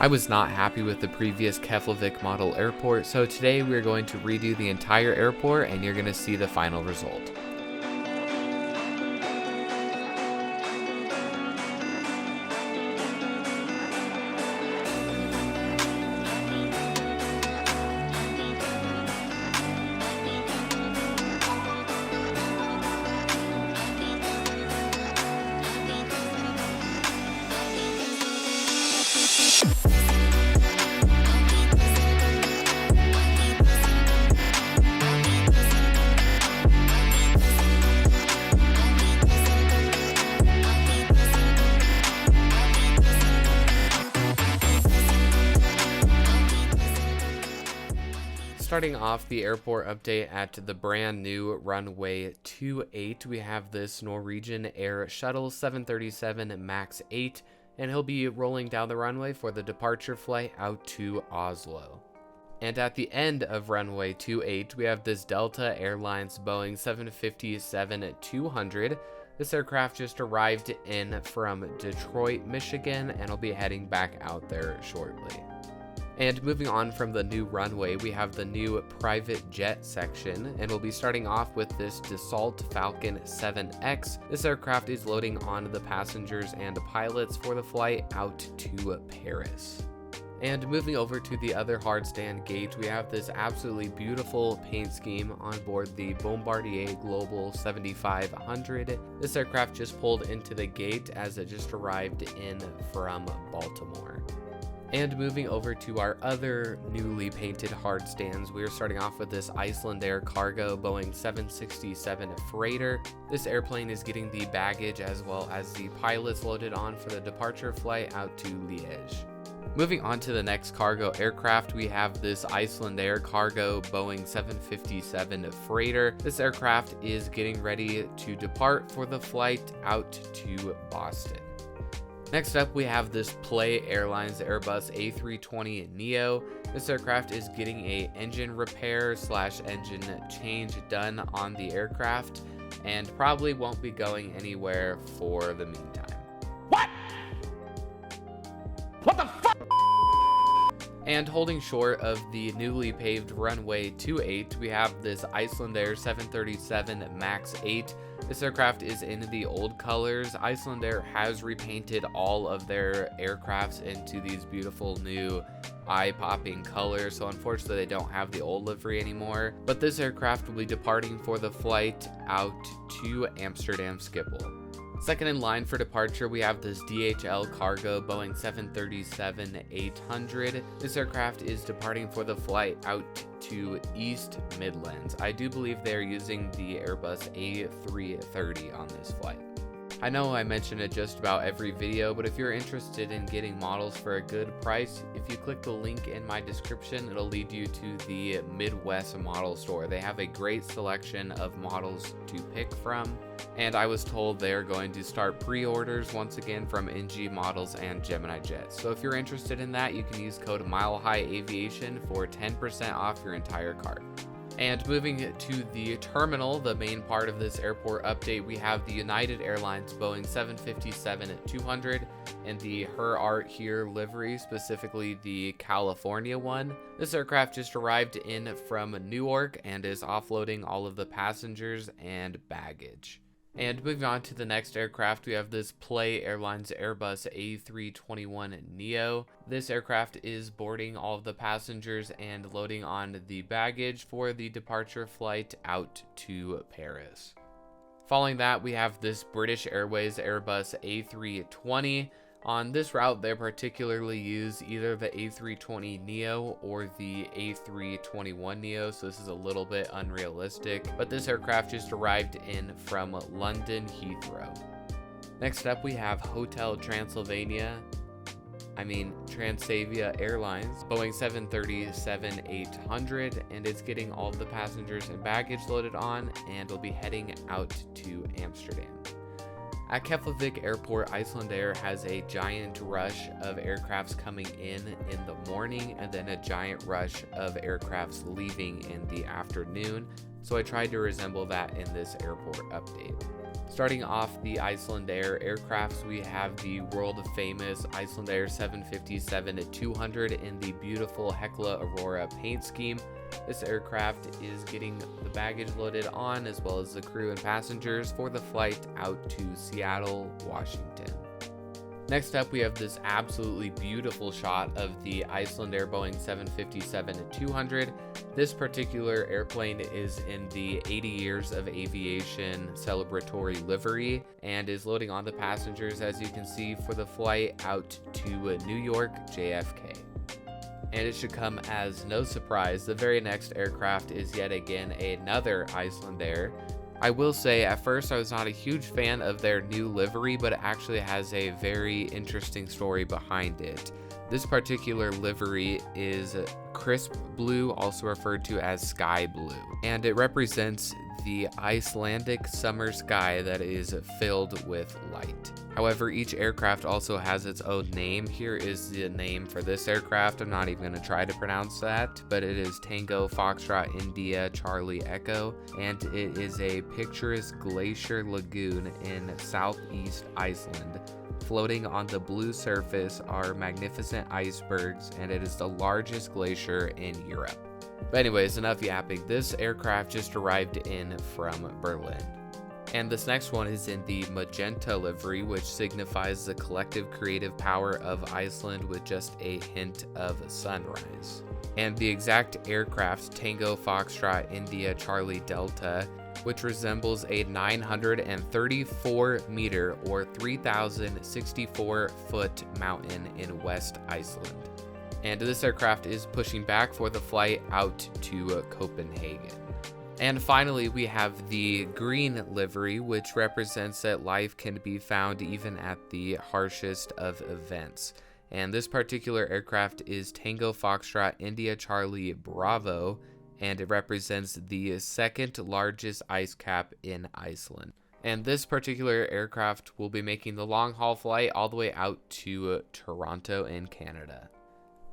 I was not happy with the previous Keflavik model airport, so today we're going to redo the entire airport and you're going to see the final result. Starting off the airport update at the brand new runway 28, we have this Norwegian Air Shuttle 737 MAX 8, and he'll be rolling down the runway for the departure flight out to Oslo. And at the end of runway 28, we have this Delta Airlines Boeing 757-200. This aircraft just arrived in from Detroit, Michigan, and will be heading back out there shortly. And moving on from the new runway, we have the new private jet section, and we'll be starting off with this Dassault Falcon 7X. This aircraft is loading on the passengers and pilots for the flight out to Paris. And moving over to the other hardstand gate, we have this absolutely beautiful paint scheme on board the Bombardier Global 7500. This aircraft just pulled into the gate as it just arrived in from Baltimore. And moving over to our other newly painted hardstands, we are starting off with this Iceland Air Cargo Boeing 767 freighter. This airplane is getting the baggage as well as the pilots loaded on for the departure flight out to Liège. Moving on to the next cargo aircraft, we have this Iceland Air Cargo Boeing 757 freighter. This aircraft is getting ready to depart for the flight out to Boston. Next up, we have this Play Airlines Airbus A320neo. This aircraft is getting a engine repair / engine change done on the aircraft and probably won't be going anywhere for the meantime. What the fuck? And holding short of the newly paved runway 28, we have this Iceland Air 737 MAX 8. This aircraft is in the old colors. Iceland Air has repainted all of their aircrafts into these beautiful new eye-popping colors, so unfortunately they don't have the old livery anymore. But this aircraft will be departing for the flight out to Amsterdam Schiphol. Second in line for departure, we have this DHL Cargo Boeing 737-800. This aircraft is departing for the flight out to East Midlands. I do believe they're using the Airbus A330 on this flight. I know I mention it just about every video, but if you're interested in getting models for a good price, if you click the link in my description, it'll lead you to the Midwest model store. They have a great selection of models to pick from, and I was told they're going to start pre-orders once again from NG Models and Gemini Jets. So if you're interested in that, you can use code MileHigh Aviation for 10% off your entire cart. And moving to the terminal, the main part of this airport update, we have the United Airlines Boeing 757-200 and the Her Art Here livery, specifically the California one. This aircraft just arrived in from Newark and is offloading all of the passengers and baggage. And moving on to the next aircraft, we have this Play Airlines Airbus A321neo. This aircraft is boarding all of the passengers and loading on the baggage for the departure flight out to Paris. Following that, we have this British Airways Airbus A320. On this route, they particularly use either the A320neo or the A321neo, so this is a little bit unrealistic, but this aircraft just arrived in from London Heathrow. Next up, we have Transavia Airlines, Boeing 737-800, and it's getting all of the passengers and baggage loaded on and will be heading out to Amsterdam. At Keflavik Airport, Iceland Air has a giant rush of aircrafts coming in the morning and then a giant rush of aircrafts leaving in the afternoon, so I tried to resemble that in this airport update. Starting off the Iceland Air aircrafts, we have the world famous Iceland Air 757-200 in the beautiful Hekla Aurora paint scheme. This aircraft is getting the baggage loaded on, as well as the crew and passengers, for the flight out to Seattle, Washington. Next up, we have this absolutely beautiful shot of the Iceland Air Boeing 757-200. This particular airplane is in the 80 years of aviation celebratory livery and is loading on the passengers, as you can see, for the flight out to New York JFK. And it should come as no surprise, the very next aircraft is yet again another Iceland Air. I will say, at first I was not a huge fan of their new livery, but it actually has a very interesting story behind it. This particular livery is crisp blue, also referred to as sky blue, and it represents the Icelandic summer sky that is filled with light. However, each aircraft also has its own name. Here is the name for this aircraft. I'm not even going to try to pronounce that, but it is Tango Foxtrot India Charlie Echo, and it is a picturesque glacier lagoon in southeast Iceland. Floating on the blue surface are magnificent icebergs, and it is the largest glacier in Europe. But anyways, enough yapping. This aircraft just arrived in from Berlin. And this next one is in the magenta livery, which signifies the collective creative power of Iceland with just a hint of sunrise. And the exact aircraft, Tango Foxtrot India Charlie Delta, which resembles a 934 meter or 3,064 foot mountain in West Iceland. And this aircraft is pushing back for the flight out to Copenhagen. And finally, we have the green livery, which represents that life can be found even at the harshest of events. And this particular aircraft is Tango Foxtrot India Charlie Bravo, and it represents the second largest ice cap in Iceland. And this particular aircraft will be making the long haul flight all the way out to Toronto in Canada.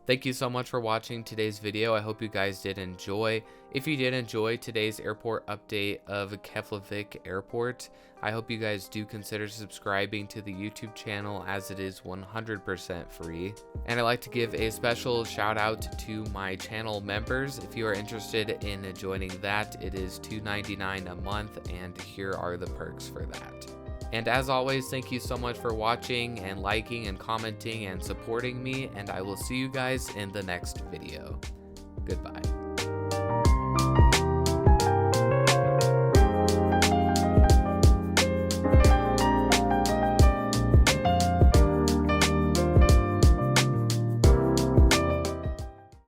Thank you so much for watching today's video. I hope you guys did enjoy. If you did enjoy today's airport update of Keflavik Airport, I hope you guys do consider subscribing to the YouTube channel, as it is 100% free. And I'd like to give a special shout out to my channel members. If you are interested in joining that, it is $2.99 a month, and here are the perks for that. And as always, thank you so much for watching and liking and commenting and supporting me, and I will see you guys in the next video. Goodbye.